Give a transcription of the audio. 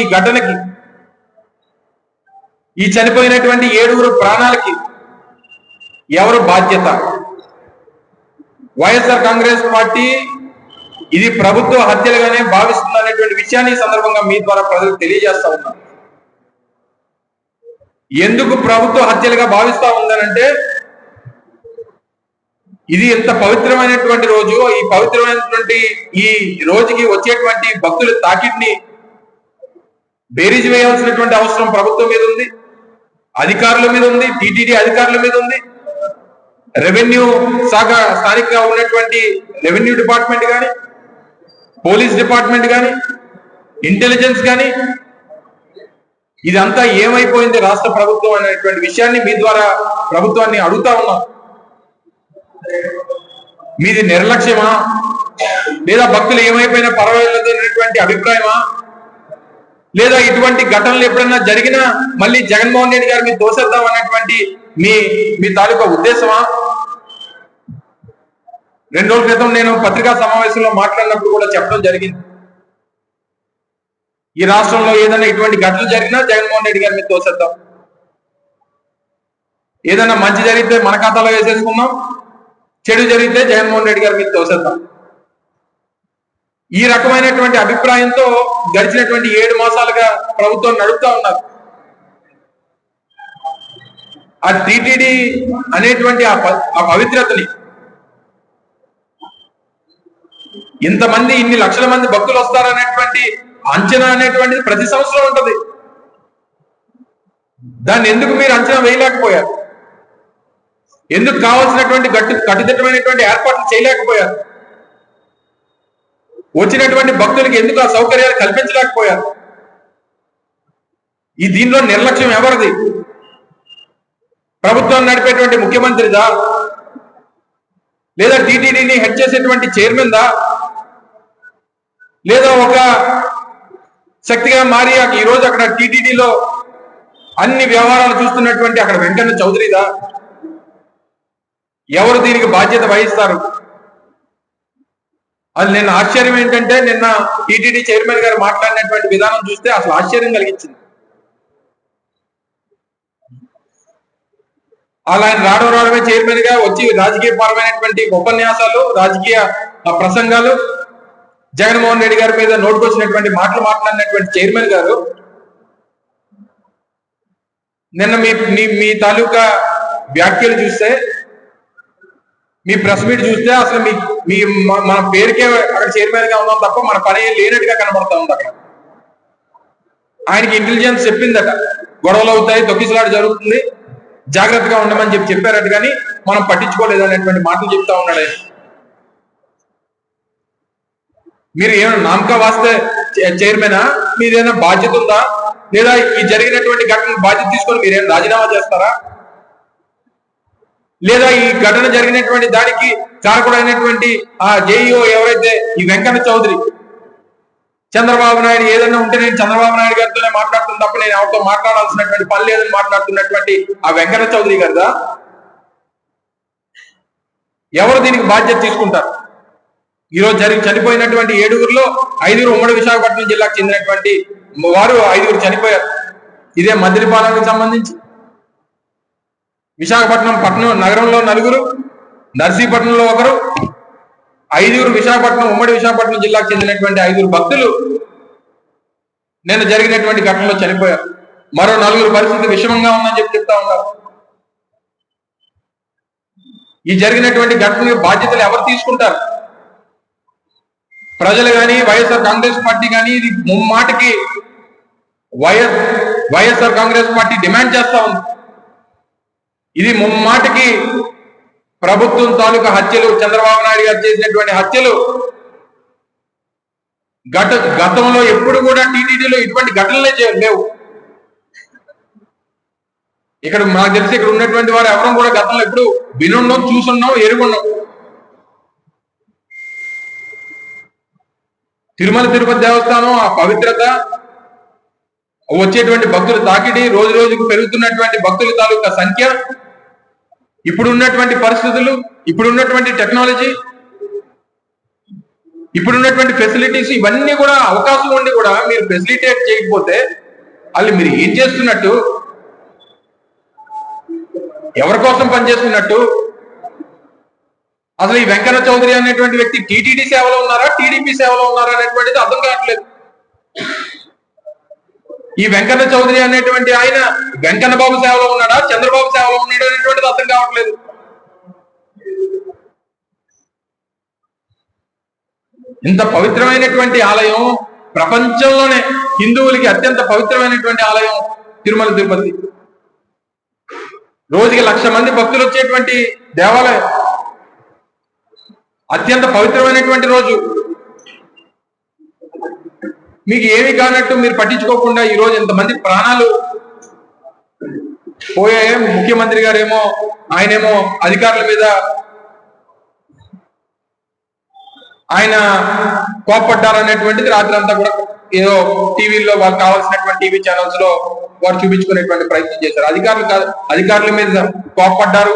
ఈ ఘటనకి, ఈ చనిపోయినటువంటి 7 ప్రాణాలకి ఎవరు బాధ్యత? వైఎస్ఆర్ కాంగ్రెస్ పార్టీ ఇది ప్రభుత్వ హత్యలుగానే భావిస్తుందనేటువంటి విషయాన్ని ఈ సందర్భంగా మీ ద్వారా ప్రజలకు తెలియజేస్తా ఉన్నాను. ఎందుకు ప్రభుత్వ హత్యలుగా భావిస్తా ఉందనంటే, ఇది ఎంత పవిత్రమైనటువంటి రోజు, ఈ పవిత్రమైనటువంటి ఈ రోజుకి వచ్చేటువంటి భక్తుల తాకిడిని బేరీజ్ వేయాల్సినటువంటి అవసరం ప్రభుత్వం మీద ఉంది, అధికారుల మీద ఉంది, టీటీడీ అధికారుల మీద ఉంది, రెవెన్యూ శాఖ స్థానికంగా ఉన్నటువంటి రెవెన్యూ డిపార్ట్మెంట్ కానీ, పోలీస్ డిపార్ట్మెంట్ కానీ, ఇంటెలిజెన్స్ కానీ, ఇదంతా ఏమైపోయింది రాష్ట్ర ప్రభుత్వం అనేటువంటి విషయాన్ని మీ ద్వారా ప్రభుత్వాన్ని అడుగుతా ఉన్నాం. మీది నిర్లక్ష్యమా, లేదా భక్తులు ఏమైపోయినా పర్వాలేదు అనేటువంటి అభిప్రాయమా, లేదా ఇటువంటి ఘటనలు ఎప్పుడైనా జరిగినా మళ్ళీ జగన్మోహన్ రెడ్డి గారు మీరు తోసేద్దాం అన్నటువంటి మీ తాలూకా ఉద్దేశమా? 2 రోజుల క్రితం నేను పత్రికా సమావేశంలో మాట్లాడినప్పుడు కూడా చెప్పడం జరిగింది, ఈ రాష్ట్రంలో ఏదైనా ఇటువంటి ఘటనలు జరిగినా జగన్మోహన్ రెడ్డి గారి మీద తోసేద్దాం, ఏదైనా మంచి జరిగితే మన ఖాతాలో వేసేసుకుందాం, చెడు జరిగితే జగన్మోహన్ రెడ్డి గారి మీద తోసేద్దాం. ఈ రకమైనటువంటి అభిప్రాయంతో గడిచినటువంటి 7 మాసాలుగా ప్రభుత్వం నడుపుతా ఉన్నారు. ఆ టీటీడీ అనేటువంటి ఆ పవిత్రతని, ఇంతమంది ఇన్ని లక్షల మంది భక్తులు వస్తారనేటువంటి అంచనా అనేటువంటిది ప్రతి సంవత్సరం ఉంటది. దాన్ని ఎందుకు మీరు అంచనా వేయలేకపోయారు? ఎందుకు కావాల్సినటువంటి కట్టుదిట్టమైనటువంటి ఏర్పాట్లు చేయలేకపోయారు? వచ్చినటువంటి భక్తులకి ఎందుకు ఆ సౌకర్యాలు కల్పించలేకపోయారు? ఈ దీనిలో నిర్లక్ష్యం ఎవరిది? ప్రభుత్వం నడిపేటువంటి ముఖ్యమంత్రిదా, లేదా టీటీడీని హెడ్ చేసేటువంటి చైర్మన్ దా, లేదా ఒక శక్తిగా మారి ఈ రోజు అక్కడ టీటీడీలో అన్ని వ్యవహారాలు చూస్తున్నటువంటి అక్కడ వెంకన్న చౌదరిదా? ఎవరు దీనికి బాధ్యత వహిస్తారు? అది నిన్న ఆశ్చర్యం ఏంటంటే, నిన్న టీటీడీ చైర్మన్ గారు మాట్లాడినటువంటి విధానం చూస్తే అసలు ఆశ్చర్యం కలిగించింది. అలా ఆయన రావడమే చైర్మన్ గా వచ్చి రాజకీయ పరమైనటువంటి ఉపన్యాసాలు, రాజకీయ ప్రసంగాలు, జగన్మోహన్ రెడ్డి గారి మీద నోటుకొచ్చినటువంటి మాటలు మాట్లాడినటువంటి చైర్మన్ గారు నిన్న మీ తాలూకా వ్యాఖ్యలు చూస్తే, మీ ప్రెస్ మీట్ చూస్తే అసలు మన పేరుకే అక్కడ చైర్మన్ గా ఉన్నాం తప్ప మన పని లేనట్టుగా కనబడతా ఉంది. అక్కడ ఆయనకి ఇంటెలిజెన్స్ చెప్పిందట, గొడవలు అవుతాయి, తొక్కిసలాట జరుగుతుంది, జాగ్రత్తగా ఉండమని చెప్పారట, కానీ మనం పట్టించుకోలేదు అనేటువంటి మాటలు చెప్తా ఉన్నాడు. మీరు ఏమైనా నామకా వాస్తే చైర్మనా? మీరేమైనా బాధ్యత ఉందా? లేదా ఈ జరిగినటువంటి ఘటన బాధ్యత తీసుకొని మీరేం రాజీనామా చేస్తారా? లేదా ఈ ఘటన జరిగినటువంటి దానికి కారకుడైనటువంటి ఆ జేఈఓ ఎవరైతే ఈ వెంకన్న చౌదరి, చంద్రబాబు నాయుడు ఏదైనా ఉంటే నేను చంద్రబాబు నాయుడు గారితోనే మాట్లాడుతున్నా తప్ప నేను ఎవరితో మాట్లాడాల్సినటువంటి పని లేదని మాట్లాడుతున్నటువంటి ఆ వెంకన్న చౌదరి గారిదా? ఎవరు దీనికి బాధ్యత తీసుకుంటారు? ఈరోజు చనిపోయినటువంటి 7గురిలో 5 ఉమ్మడి విశాఖపట్నం జిల్లాకు చెందినటువంటి వారు 5 చనిపోయారు. ఇదే మద్దిలపాలెంకి సంబంధించి విశాఖపట్నం నగరంలో 4, నర్సీపట్నంలో 1, 5 విశాఖపట్నం ఉమ్మడి విశాఖపట్నం జిల్లాకు చెందినటువంటి 5 భక్తులు నిన్న జరిగినటువంటి ఘటనలో చనిపోయారు. మరో 4 పరిస్థితి విషమంగా ఉందని చెప్తా ఉన్నారు. ఈ జరిగినటువంటి ఘటనకి బాధ్యతలు ఎవరు తీసుకుంటారు? ప్రజలు కానీ, వైఎస్ఆర్ కాంగ్రెస్ పార్టీ కానీ ఇది ముమ్మాటికి వైఎస్ఆర్ కాంగ్రెస్ పార్టీ డిమాండ్ చేస్తా ఉంది. ఇది ముమ్మాటికి ప్రభుత్వం తాలూకా హత్యలు, చంద్రబాబు నాయుడు గారు చేసినటువంటి హత్యలు గతంలో ఎప్పుడు కూడా టీటీడీలో ఇటువంటి ఘటనలే లేవు. ఇక్కడ నాకు తెలిసి ఇక్కడ ఉన్నటువంటి వారు ఎవరూ కూడా గతంలో ఎప్పుడు వినున్నాం, చూసున్నాం, ఎరుగున్నాం. తిరుమల తిరుపతి దేవస్థానం ఆ పవిత్రత, వచ్చేటువంటి భక్తుల తాకిడి, రోజు రోజుకు పెరుగుతున్నటువంటి భక్తుల తాలూకా సంఖ్య, ఇప్పుడు ఉన్నటువంటి పరిస్థితులు, ఇప్పుడు ఉన్నటువంటి టెక్నాలజీ, ఇప్పుడున్నటువంటి ఫెసిలిటీస్ ఇవన్నీ కూడా అవకాశం ఉండి కూడా మీరు ఫెసిలిటేట్ చేయకపోతే వాళ్ళు మీరు ఏం చేస్తున్నట్టు, ఎవరి కోసం పనిచేస్తున్నట్టు? అసలు ఈ వెంకన్న చౌదరి అనేటువంటి వ్యక్తి టీటీడీ సేవలో ఉన్నారా, టీడీపీ సేవలో ఉన్నారా అనేటువంటిది అర్థం కావట్లేదు. ఈ వెంకన్న చౌదరి అనేటువంటి ఆయన వెంకన్న బాబు సేవలో ఉన్నాడా, చంద్రబాబు సేవలో ఉన్నాడా అనేటువంటిది అర్థం కావట్లేదు. ఇంత పవిత్రమైనటువంటి ఆలయం, ప్రపంచంలోనే హిందువులకి అత్యంత పవిత్రమైనటువంటి ఆలయం తిరుమల తిరుపతి. రోజుకి 1,00,000 మంది భక్తులు వచ్చేటువంటి దేవాలయం, అత్యంత పవిత్రమైనటువంటి రోజు. మీకు ఏమి కానట్టు మీరు పట్టించుకోకుండా ఈ రోజు ఇంతమంది ప్రాణాలు పోయాయి. ముఖ్యమంత్రి గారేమో ఆయనేమో అధికారుల మీద ఆయన కోప్పడ్డారనేటువంటిది రాత్రి అంతా కూడా ఏదో టీవీల్లో వాళ్ళకి కావాల్సినటువంటి టీవీ ఛానల్స్ లో వారు చూపించుకునేటువంటి ప్రయత్నం చేశారు. అధికారుల మీద కోప్పడ్డారు,